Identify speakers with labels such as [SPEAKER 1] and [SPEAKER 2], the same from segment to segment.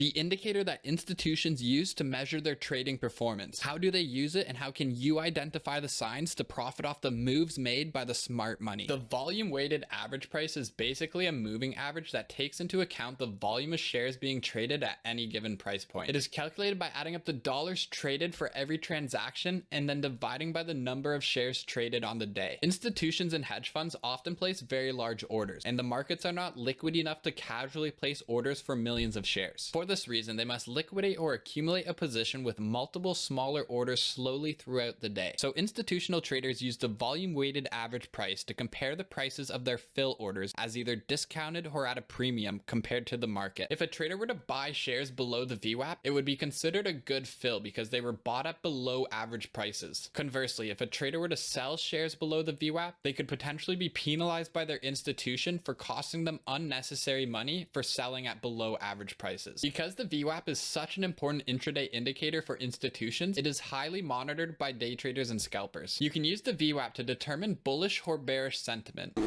[SPEAKER 1] the indicator that institutions use to measure their trading performance. How do they use it, and how can you identify the signs to profit off the moves made by the smart money? The volume weighted average price is basically a moving average that takes into account the volume of shares being traded at any given price point. It is calculated by adding up the dollars traded for every transaction and then dividing by the number of shares traded on the day. Institutions and hedge funds often place very large orders, and the markets are not liquid enough to casually place orders for millions of shares. For this reason, they must liquidate or accumulate a position with multiple smaller orders slowly throughout the day. So institutional traders use the volume weighted average price to compare the prices of their fill orders as either discounted or at a premium compared to the market. If a trader were to buy shares below the VWAP, it would be considered a good fill because they were bought at below average prices. Conversely, if a trader were to sell shares below the VWAP, they could potentially be penalized by their institution for costing them unnecessary money for selling at below average prices. Because the VWAP is such an important intraday indicator for institutions, it is highly monitored by day traders and scalpers. You can use the VWAP to determine bullish or bearish sentiment.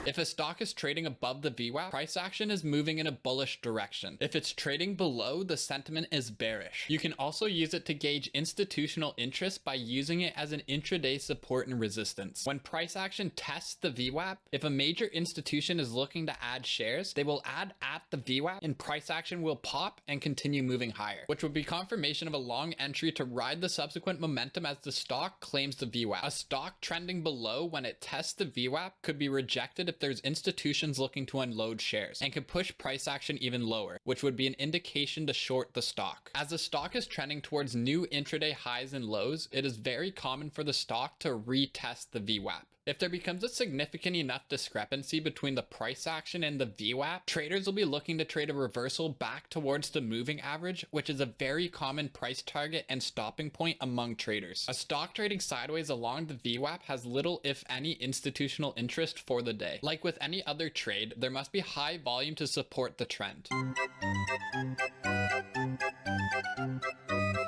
[SPEAKER 1] If a stock is trading above the VWAP, price action is moving in a bullish direction. If it's trading below, the sentiment is bearish. You can also use it to gauge institutional interest by using it as an intraday support and resistance. When price action tests the VWAP, if a major institution is looking to add shares, they will add at the VWAP and price action will pop and continue moving higher, which would be confirmation of a long entry to ride the subsequent momentum as the stock claims the VWAP. A stock trending below when it tests the VWAP could be rejected if there's institutions looking to unload shares and could push price action even lower, which would be an indication to short the stock. As the stock is trending towards new intraday highs and lows, it is very common for the stock to retest the VWAP. If there becomes a significant enough discrepancy between the price action and the VWAP, traders will be looking to trade a reversal back towards the moving average, which is a very common price target and stopping point among traders. A stock trading sideways along the VWAP has little, if any, institutional interest for the day. Like with any other trade, there must be high volume to support the trend.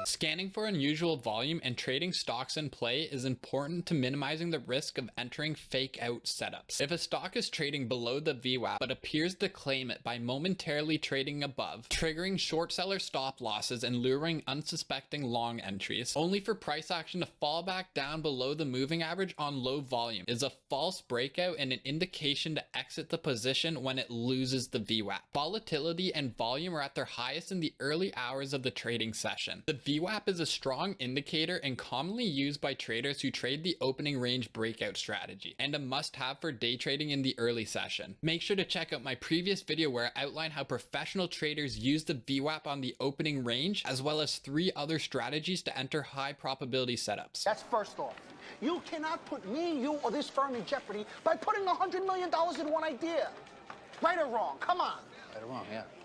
[SPEAKER 1] Scanning for unusual volume and trading stocks in play is important to minimizing the risk of entering fake out setups. If a stock is trading below the VWAP but appears to claim it by momentarily trading above, triggering short seller stop losses and luring unsuspecting long entries, only for price action to fall back down below the moving average on low volume, is a false breakout and an indication to exit the position when it loses the VWAP. Volatility and volume are at their highest in the early hours of the trading session. The VWAP is a strong indicator and commonly used by traders who trade the opening range breakout strategy, and a must-have for day trading in the early session. Make sure to check out my previous video where I outline how professional traders use the VWAP on the opening range, as well as 3 other strategies to enter high probability setups.
[SPEAKER 2] That's first off. You cannot put me, you, or this firm in jeopardy by putting $100 million in one idea. Right or wrong? Come on.
[SPEAKER 3] Right or wrong, yeah.